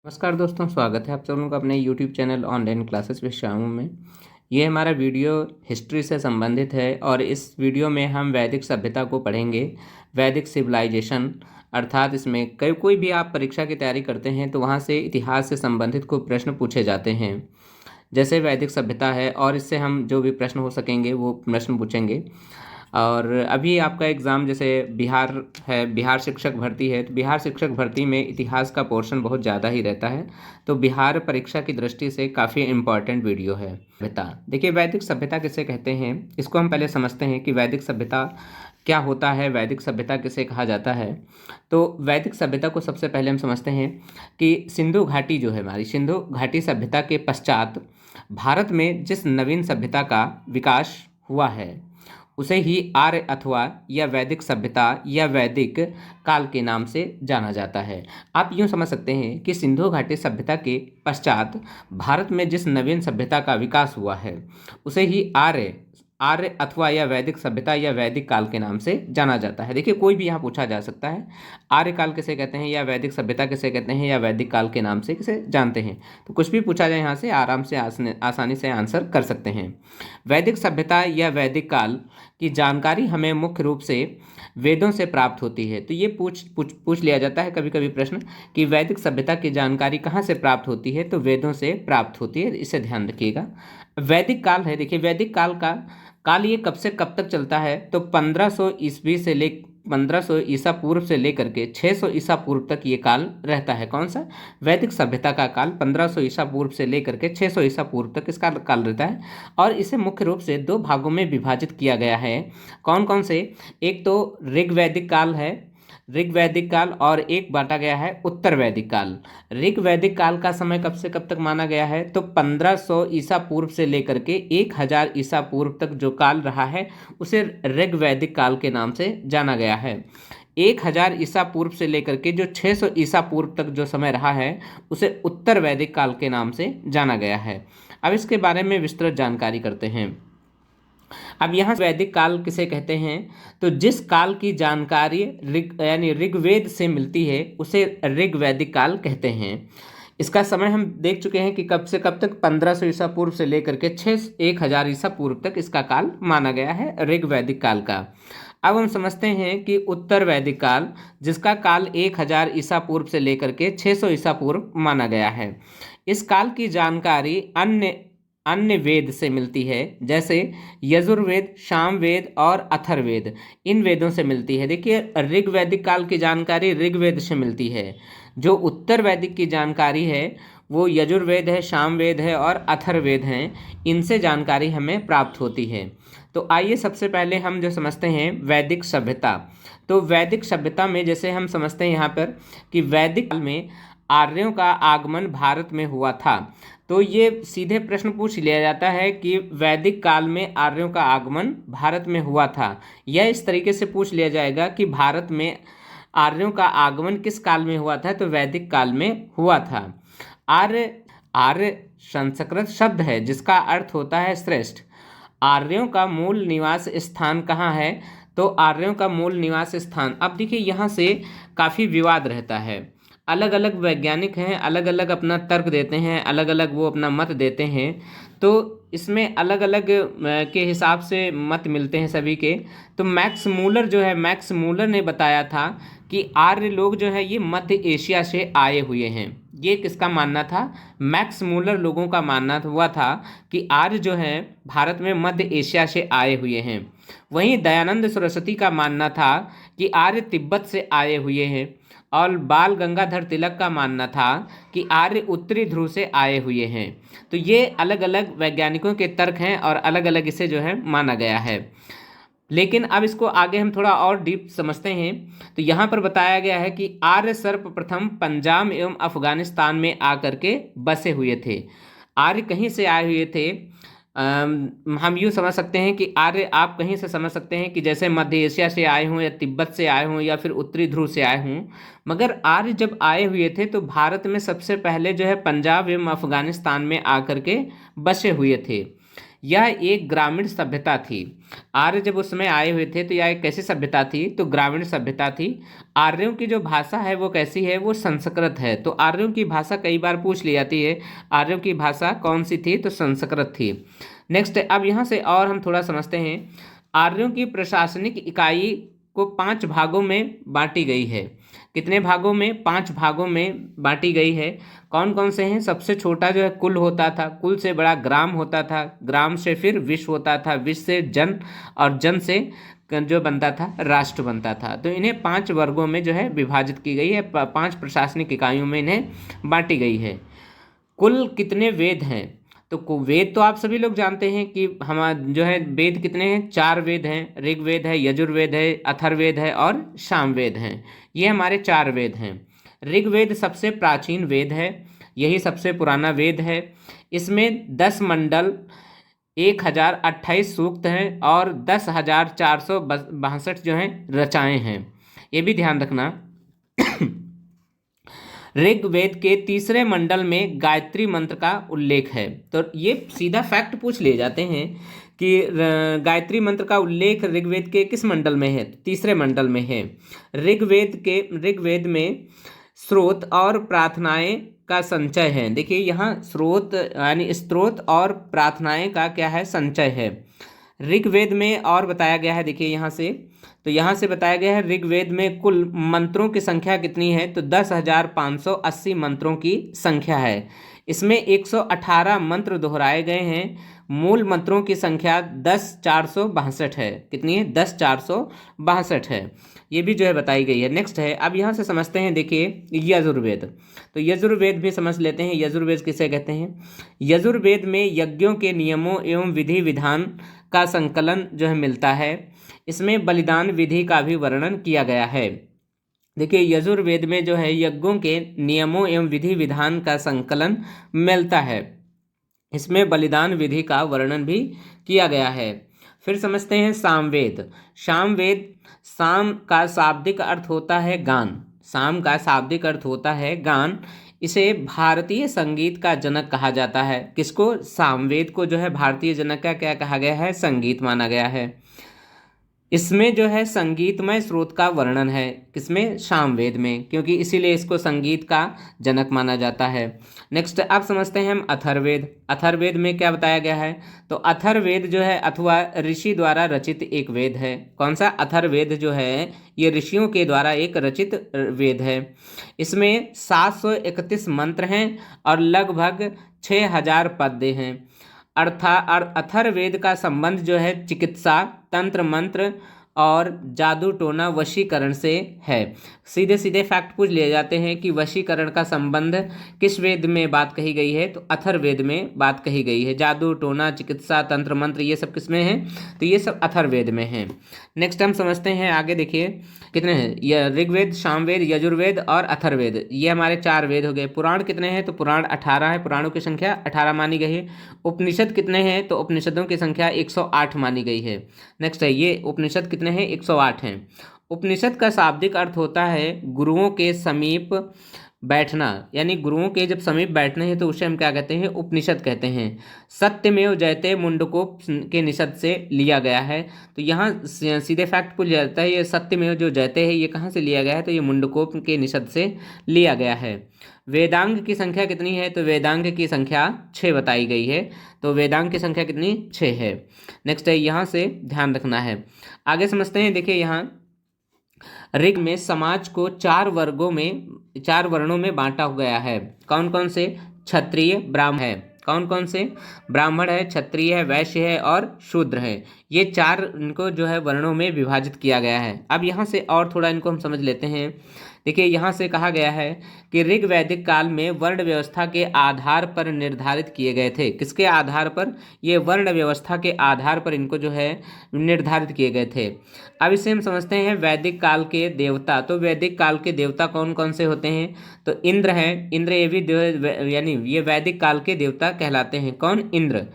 नमस्कार दोस्तों, स्वागत है आप सब लोगों का अपने YouTube channel online classes with Shyamu में। ये हमारा वीडियो हिस्ट्री से संबंधित है और इस वीडियो में हम वैदिक सभ्यता को पढ़ेंगे। वैदिक सिविलाइजेशन अर्थात इसमें कोई भी आप परीक्षा की तैयारी करते हैं तो वहाँ से इतिहास से संबंधित को प्रश्न पूछे जाते हैं। जैसे वैदिक सभ्यता है और इससे हम जो भी प्रश्न हो सकेंगे वो प्रश्न पूछेंगे। और अभी आपका एग्ज़ाम जैसे बिहार है, बिहार शिक्षक भर्ती है, तो बिहार शिक्षक भर्ती में इतिहास का पोर्शन बहुत ज़्यादा ही रहता है। तो बिहार परीक्षा की दृष्टि से काफ़ी इम्पॉर्टेंट वीडियो है। सभ्यता, देखिए वैदिक सभ्यता किसे कहते हैं इसको हम पहले समझते हैं कि वैदिक सभ्यता क्या होता है, वैदिक सभ्यता किसे कहा जाता है। तो वैदिक सभ्यता को सबसे पहले हम समझते हैं कि सिंधु घाटी जो है, हमारी सिंधु घाटी सभ्यता के पश्चात भारत में जिस नवीन सभ्यता का विकास हुआ है उसे ही आर्य अथवा या वैदिक सभ्यता या वैदिक काल के नाम से जाना जाता है। आप यूँ समझ सकते हैं कि सिंधु घाटी सभ्यता के पश्चात भारत में जिस नवीन सभ्यता का विकास हुआ है उसे ही आर्य आर्य अथवा या वैदिक सभ्यता या वैदिक काल के नाम से जाना जाता है। देखिए कोई भी यहाँ पूछा जा सकता है, आर्य काल किसे कहते हैं या वैदिक सभ्यता किसे कहते हैं या वैदिक काल के नाम से किसे जानते हैं, तो कुछ भी पूछा जाए यहाँ से आराम से आसानी से आंसर कर सकते हैं। वैदिक सभ्यता या वैदिक काल की जानकारी हमें मुख्य रूप से वेदों से प्राप्त होती है। तो ये पूछ लिया जाता है कभी कभी प्रश्न कि वैदिक सभ्यता की जानकारी कहाँ से प्राप्त होती है, तो वेदों से प्राप्त होती है, इसे ध्यान रखिएगा। वैदिक काल है, देखिए वैदिक काल का काल ये कब से कब तक चलता है, तो 1500 ईसा पूर्व से लेकर के 600 ईसा पूर्व तक ये काल रहता है। कौन सा? वैदिक सभ्यता का काल 1500 ईसा पूर्व से लेकर के 600 ईसा पूर्व तक इसका काल रहता है। और इसे मुख्य रूप से दो भागों में विभाजित किया गया है। कौन कौन से? एक तो ऋग्वैदिक काल है, ऋग्वैदिक काल, और एक बांटा गया है उत्तर वैदिक काल। ऋग्वैदिक काल का समय कब से कब तक माना गया है, तो 1500 ईसा पूर्व से लेकर के 1000 ईसा पूर्व तक जो काल रहा है उसे ऋग्वैदिक काल के नाम से जाना गया है। 1000 ईसा पूर्व से लेकर के जो 600 ईसा पूर्व तक जो समय रहा है उसे उत्तर वैदिक काल के नाम से जाना गया है। अब इसके बारे में विस्तृत जानकारी करते हैं। अब यहाँ वैदिक काल किसे कहते हैं, तो जिस काल की जानकारी यानी ऋग्वेद से मिलती है उसे ऋग्वैदिक काल कहते हैं। इसका समय हम देख चुके हैं कि कब से कब तक 1500 ईसा पूर्व से लेकर के 1000 ईसा पूर्व तक इसका काल माना गया है ऋग्वैदिक काल का। अब हम समझते हैं कि उत्तर वैदिक काल, जिसका काल 1000 ईसा पूर्व से लेकर के 600 ईसा पूर्व माना गया है। इस काल की जानकारी अन्य वेद से मिलती है, जैसे यजुर्वेद, सामवेद और अथर्ववेद, इन वेदों से मिलती है। देखिए ऋग्वैदिक काल की जानकारी ऋग्वेद से मिलती है, जो उत्तर वैदिक की जानकारी है वो यजुर्वेद है, सामवेद है और अथर्ववेद हैं, इनसे जानकारी हमें प्राप्त होती है। तो आइए सबसे पहले हम जो समझते हैं वैदिक सभ्यता। तो वैदिक सभ्यता में जैसे हम समझते हैं यहाँ पर कि वैदिक काल में आर्यों का आगमन भारत में हुआ था। तो ये सीधे प्रश्न पूछ लिया जाता है कि वैदिक काल में आर्यों का आगमन भारत में हुआ था, यह इस तरीके से पूछ लिया जाएगा कि भारत में आर्यों का आगमन किस काल में हुआ था, तो वैदिक काल में हुआ था। आर्य आर्य संस्कृत शब्द है जिसका अर्थ होता है श्रेष्ठ। आर्यों का मूल निवास स्थान कहाँ है, तो आर्यों का मूल निवास स्थान, अब देखिए यहाँ से काफ़ी विवाद रहता है। अलग अलग वैज्ञानिक हैं, अलग अलग अपना तर्क देते हैं, अलग अलग वो अपना मत देते हैं, तो इसमें अलग अलग के हिसाब से मत मिलते हैं सभी के। तो मैक्स मूलर जो है, मैक्स मूलर ने बताया था कि आर्य लोग जो है ये मध्य एशिया से आए हुए हैं। ये किसका मानना था? मैक्स मूलर लोगों का मानना हुआ था कि आर्य जो है भारत में मध्य एशिया से आए हुए हैं। वहीं दयानंद सरस्वती का मानना था कि आर्य तिब्बत से आए हुए हैं, और बाल गंगाधर तिलक का मानना था कि आर्य उत्तरी ध्रुव से आए हुए हैं। तो ये अलग अलग वैज्ञानिकों के तर्क हैं और अलग अलग इसे जो है माना गया है। लेकिन अब इसको आगे हम थोड़ा और डीप समझते हैं। तो यहाँ पर बताया गया है कि आर्य सर्वप्रथम पंजाब एवं अफगानिस्तान में आकर के बसे हुए थे। आर्य कहीं से आए हुए थे, हम यूँ समझ सकते हैं कि आर्य आप कहीं से समझ सकते हैं कि जैसे मध्य एशिया से आए हों या तिब्बत से आए हों या फिर उत्तरी ध्रुव से आए हों। मगर आर्य जब आए हुए थे तो भारत में सबसे पहले जो है पंजाब एवं अफगानिस्तान में आकर के बसे हुए थे। यह एक ग्रामीण सभ्यता थी। आर्य जब उस समय आए हुए थे तो यह एक कैसी सभ्यता थी, तो ग्रामीण सभ्यता थी। आर्यों की जो भाषा है वो कैसी है, वो संस्कृत है। तो आर्यों की भाषा कई बार पूछ ली जाती है, आर्यों की भाषा कौन सी थी, तो संस्कृत थी। नेक्स्ट, अब यहाँ से और हम थोड़ा समझते हैं। आर्यों की प्रशासनिक इकाई को 5 भागों में बांटी गई है। कितने भागों में, 5 भागों में बांटी गई है। कौन कौन से हैं, सबसे छोटा जो है कुल होता था, कुल से बड़ा ग्राम होता था, ग्राम से फिर विश्व होता था, विश्व से जन, और जन से जो बनता था राष्ट्र बनता था। तो इन्हें 5 वर्गों में जो है विभाजित की गई है, 5 प्रशासनिक इकाइयों में इन्हें बांटी गई है। कुल कितने वेद हैं, तो वेद तो आप सभी लोग जानते हैं कि हम जो है वेद कितने हैं, 4 वेद हैं। ऋग्वेद है, यजुर्वेद है, अथर्ववेद है और सामवेद हैं। ये हमारे 4 वेद हैं। ऋग्वेद सबसे प्राचीन वेद है, यही सबसे पुराना वेद है। इसमें 10 मंडल, 1028 सूक्त हैं और 10,462 जो हैं रचाएं हैं। ये भी ध्यान रखना। ऋग्वेद के 3रे मंडल में गायत्री मंत्र का उल्लेख है। तो ये सीधा फैक्ट पूछ लिए जाते हैं कि गायत्री मंत्र का उल्लेख ऋग्वेद के किस मंडल में है, 3रे मंडल में है। ऋग्वेद में स्रोत और प्रार्थनाएं का संचय है। देखिए यहाँ स्रोत यानी स्त्रोत और प्रार्थनाएं का क्या है, संचय है ऋग्वेद में। और बताया गया है, देखिए यहाँ से, तो यहाँ से बताया गया है ऋग्वेद में कुल मंत्रों की संख्या कितनी है, तो 10,580 मंत्रों की संख्या है। इसमें 118 मंत्र दोहराए गए हैं। मूल मंत्रों की संख्या 10,462 है। कितनी है, 10,462 है। ये भी जो है बताई गई है। नेक्स्ट है, अब यहाँ से समझते हैं, देखिए यजुर्वेद। तो यजुर्वेद भी समझ लेते हैं, यजुर्वेद किसे कहते हैं। यजुर्वेद में यज्ञों के नियमों एवं विधि विधान का संकलन जो है मिलता है। इसमें बलिदान विधि का भी वर्णन किया गया है। देखिए यजुर्वेद में जो है यज्ञों के नियमों एवं विधि विधान का संकलन मिलता है। इसमें बलिदान विधि का वर्णन भी किया गया है। फिर समझते हैं सामवेद। सामवेद, साम का शाब्दिक अर्थ होता है गान। साम का शाब्दिक अर्थ होता है गान। इसे भारतीय संगीत का जनक कहा जाता है। किसको, सामवेद को जो है भारतीय जनक का क्या कहा गया है, संगीत माना गया है। इसमें जो है संगीतमय स्रोत का वर्णन है, किसमें, सामवेद में, क्योंकि इसीलिए इसको संगीत का जनक माना जाता है। नेक्स्ट अब समझते हैं हम अथर्ववेद। अथर्ववेद में क्या बताया गया है, तो अथर्ववेद जो है अथवा ऋषि द्वारा रचित एक वेद है। कौन सा, अथर्ववेद जो है ये ऋषियों के द्वारा एक रचित वेद है। इसमें 731 मंत्र हैं और लगभग 6,000 पद्य हैं। अथर्ववेद का संबंध जो है चिकित्सा, तंत्र मंत्र और जादू टोना वशीकरण से है। सीधे सीधे फैक्ट पूछ लिए जाते हैं कि वशीकरण का संबंध किस वेद में बात कही गई है, तो अथर्ववेद में बात कही गई है। जादू टोना, चिकित्सा, तंत्र मंत्र ये सब किस में है, तो ये सब अथर्ववेद में है। नेक्स्ट हम समझते हैं आगे, देखिए कितने हैं, यह ऋग्वेद, सामवेद, यजुर्वेद और अथर्ववेद, ये हमारे 4 वेद हो गए। पुराण कितने हैं, तो पुराण 18 है, पुराणों की संख्या 18 मानी गई है। उपनिषद कितने हैं, तो उपनिषदों की संख्या 108 मानी गई है। नेक्स्ट है, ये उपनिषद कितने हैं, 108 हैं। उपनिषद का शाब्दिक अर्थ होता है गुरुओं के समीप बैठना, यानी गुरुओं के जब समीप बैठने हैं तो उसे हम क्या कहते हैं, उपनिषद कहते हैं। सत्यमेव जयते मुंडकोप के निषद से लिया गया है। तो यहाँ सीधे फैक्ट पूछ जाता है, ये सत्यमेव जो जयते है ये कहाँ से लिया गया है, तो ये मुंडकोप के निषद से लिया गया है। वेदांग की संख्या कितनी है, तो वेदांग की संख्या 6 बताई गई है। तो वेदांग की संख्या कितनी, 6 है। नेक्स्ट है, यहाँ से ध्यान रखना है। आगे समझते हैं, देखिए यहाँ ऋग में समाज को 4 वर्णों में बांटा गया है। कौन कौन से, क्षत्रिय, ब्राह्मण है। कौन कौन से, ब्राह्मण है, क्षत्रिय है, वैश्य है और शूद्र है। ये 4 इनको जो है वर्णों में विभाजित किया गया है। अब यहाँ से और थोड़ा इनको हम समझ लेते हैं। देखिए यहाँ से कहा गया है कि ऋग वैदिक काल में वर्ण व्यवस्था के आधार पर निर्धारित किए गए थे। किसके आधार पर, ये वर्ण व्यवस्था के आधार पर इनको जो है निर्धारित किए गए थे। अब इसे हम समझते हैं वैदिक काल के देवता। तो वैदिक काल के देवता कौन कौन से होते हैं, तो इंद्र हैं। इंद्र ये भी यानी ये वैदिक काल के देवता कहलाते हैं। कौन, इंद्र।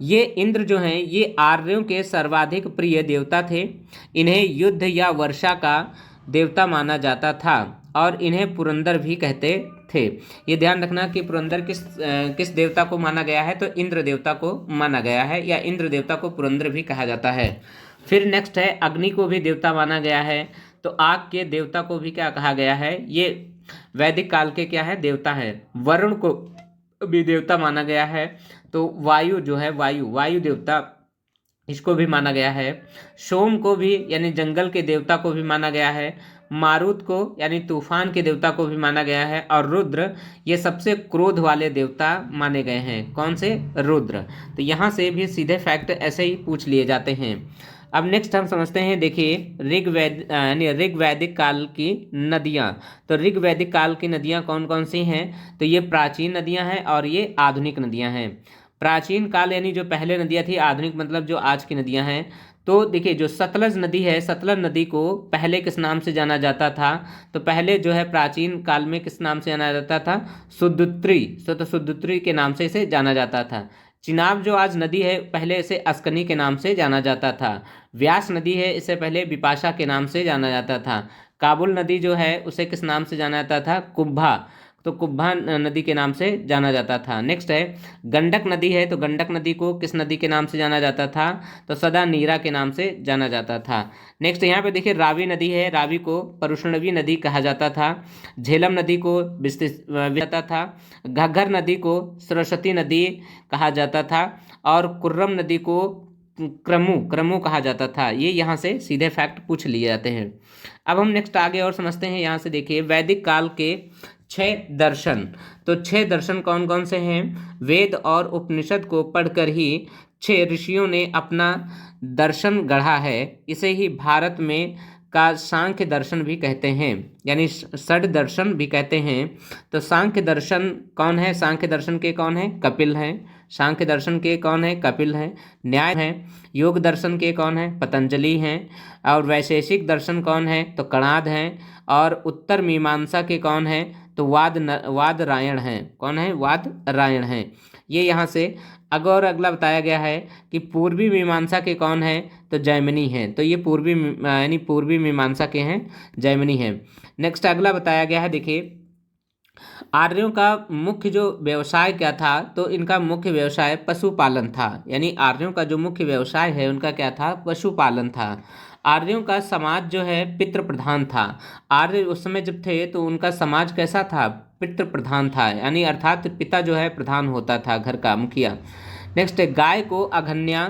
ये इंद्र जो हैं ये आर्यों के सर्वाधिक प्रिय देवता थे। इन्हें युद्ध या वर्षा का देवता माना जाता था और इन्हें पुरंदर भी कहते थे। ये ध्यान रखना कि पुरंदर किस देवता को माना गया है, तो इंद्र देवता को माना गया है, या इंद्र देवता को पुरंदर भी कहा जाता है। फिर नेक्स्ट है अग्नि को भी देवता माना गया है, तो आग के देवता को भी क्या कहा गया है, ये वैदिक काल के क्या है, देवता है। वरुण को भी देवता माना गया है, तो वायु जो है, वायु देवता, इसको भी माना गया है। सोम को भी यानी जंगल के देवता को भी माना गया है। मारुत को यानी तूफान के देवता को भी माना गया है। और रुद्र, ये सबसे क्रोध वाले देवता माने गए हैं। कौन से? रुद्र। तो यहाँ से भी सीधे फैक्ट ऐसे ही पूछ लिए जाते हैं। अब नेक्स्ट हम समझते हैं, देखिए ऋग्वैदिक काल की नदियाँ। तो ऋग्वैदिक काल की नदियाँ कौन कौन सी हैं? तो ये प्राचीन नदियाँ हैं और ये आधुनिक नदियाँ हैं। प्राचीन काल यानी जो पहले नदियाँ थी, आधुनिक मतलब जो आज की नदियाँ हैं। तो देखिए जो सतलज नदी है, सतलज नदी को पहले किस नाम से जाना जाता था? तो पहले जो है प्राचीन काल में किस नाम से जाना जाता था? सुदुत्री, तो सुदुत्री के नाम से इसे जाना जाता था। चिनाब जो आज नदी है, पहले इसे अस्कनी के नाम से जाना जाता था। व्यास नदी है, इसे पहले बिपाशा के नाम से जाना जाता था। काबुल नदी जो है उसे किस नाम से जाना जाता था? कुब्भा, तो कुब्भा नदी के नाम से जाना जाता था। नेक्स्ट है गंडक नदी है, तो गंडक नदी को किस नदी के नाम से जाना जाता था? तो सदा नीरा के नाम से जाना जाता था। नेक्स्ट यहाँ पे देखिए रावी नदी है, रावी को परुष्णवी नदी कहा जाता था। झेलम नदी को जाता था। घग्गर नदी को सरस्वती नदी कहा जाता था। और कुर्रम नदी को क्रमु कहा जाता था। ये यहाँ से सीधे फैक्ट पूछ लिए जाते हैं। अब हम नेक्स्ट आगे और समझते हैं। यहाँ से देखिए वैदिक काल के 6 दर्शन। तो 6 दर्शन कौन कौन से हैं? वेद और उपनिषद को पढ़कर ही 6 ऋषियों ने अपना दर्शन गढ़ा है। इसे ही भारत में का सांख्य दर्शन भी कहते हैं, यानी षड दर्शन भी कहते हैं। तो सांख्य दर्शन कौन है? सांख्य दर्शन के कौन है? कपिल हैं। सांख्य दर्शन के कौन है? कपिल हैं। न्याय हैं। योग दर्शन के कौन है? पतंजलि हैं। और वैशेषिक दर्शन कौन है? तो कणाद हैं। और उत्तर मीमांसा के कौन है? तो वादरायण हैं। कौन है? वादरायण हैं। ये यहाँ से अगला बताया गया है कि पूर्वी मीमांसा के कौन है? तो जैमिनी हैं। तो ये पूर्वी मीमांसा के हैं, जैमिनी हैं। नेक्स्ट अगला बताया गया है, देखिए आर्यों का मुख्य जो व्यवसाय क्या था? तो इनका मुख्य व्यवसाय पशुपालन था। यानी आर्यों का जो मुख्य व्यवसाय है उनका क्या था? पशुपालन था। आर्यों का समाज जो है पितृ प्रधान था। आर्य उस समय जब थे तो उनका समाज कैसा था? पितृ प्रधान था, यानी अर्थात पिता जो है प्रधान होता था, घर का मुखिया। नेक्स्ट है गाय को अघन्या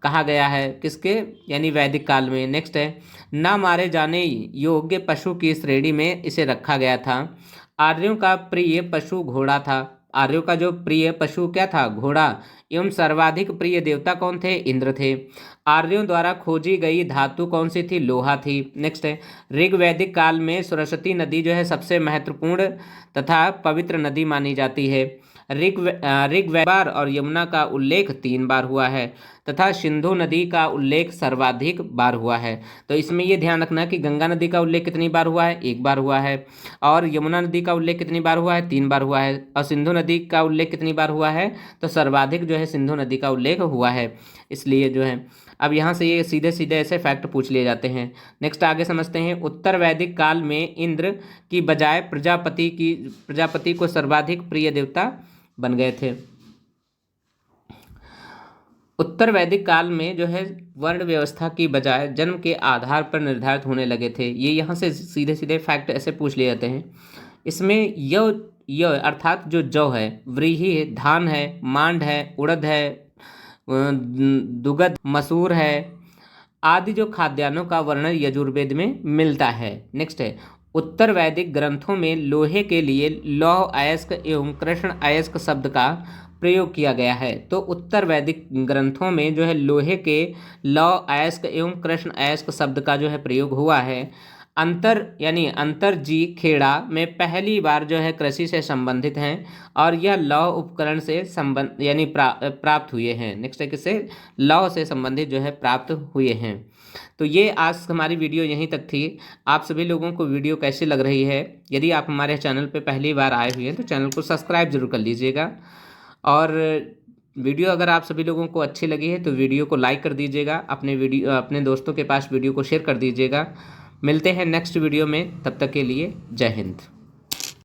कहा गया है, किसके? यानी वैदिक काल में। नेक्स्ट है ना मारे जाने योग्य पशु की श्रेणी में इसे रखा गया था। आर्यों का प्रिय पशु घोड़ा था। आर्यों का जो प्रिय पशु क्या था? घोड़ा। एवं सर्वाधिक प्रिय देवता कौन थे? इंद्र थे। आर्यों द्वारा खोजी गई धातु कौन सी थी? लोहा थी। नेक्स्ट है ऋग्वैदिक काल में सरस्वती नदी जो है सबसे महत्वपूर्ण तथा पवित्र नदी मानी जाती है। ऋग्वेद और यमुना का उल्लेख 3 बार हुआ है तथा सिंधु नदी का उल्लेख सर्वाधिक बार हुआ है। तो इसमें यह ध्यान रखना कि गंगा नदी का उल्लेख कितनी बार हुआ है? 1 बार हुआ है। और यमुना नदी का उल्लेख कितनी बार हुआ है? 3 बार हुआ है। और सिंधु नदी का उल्लेख कितनी बार हुआ है? तो सर्वाधिक जो है सिंधु नदी का उल्लेख हुआ है। इसलिए जो है अब यहाँ से ये सीधे सीधे ऐसे फैक्ट पूछ लिए जाते हैं। नेक्स्ट आगे समझते हैं। उत्तर वैदिक काल में इंद्र की बजाय प्रजापति को सर्वाधिक प्रिय देवता बन गए थे। उत्तर वैदिक काल में जो है वर्ण व्यवस्था की बजाय जन्म के आधार पर निर्धारित होने लगे थे। ये यहाँ से सीधे सीधे फैक्ट ऐसे पूछ लिए जाते हैं। इसमें य अर्थात जो जौ है, व्रीहि है, धान है, मांड है, उड़द है, दुगध, मसूर है आदि जो खाद्यान्नों का वर्णन यजुर्वेद में मिलता है। नेक्स्ट है उत्तर वैदिक ग्रंथों में लोहे के लिए लौह अयस्क एवं कृष्ण अयस्क शब्द का प्रयोग किया गया है। तो उत्तर वैदिक ग्रंथों में जो है लोहे के लौह अयस्क एवं कृष्ण अयस्क शब्द का जो है प्रयोग हुआ है। अंतरजी खेड़ा में पहली बार जो है कृषि से संबंधित हैं और यह लौह उपकरण से प्राप्त हुए हैं। नेक्स्ट है किससे? लौह से संबंधित जो है प्राप्त हुए हैं। तो ये आज हमारी वीडियो यहीं तक थी। आप सभी लोगों को वीडियो कैसी लग रही है? यदि आप हमारे चैनल पर पहली बार आए हुए हैं तो चैनल को सब्सक्राइब जरूर कर लीजिएगा। और वीडियो अगर आप सभी लोगों को अच्छी लगी है तो वीडियो को लाइक कर दीजिएगा। अपने दोस्तों के पास वीडियो को शेयर कर दीजिएगा। मिलते हैं नेक्स्ट वीडियो में, तब तक के लिए जय हिंद।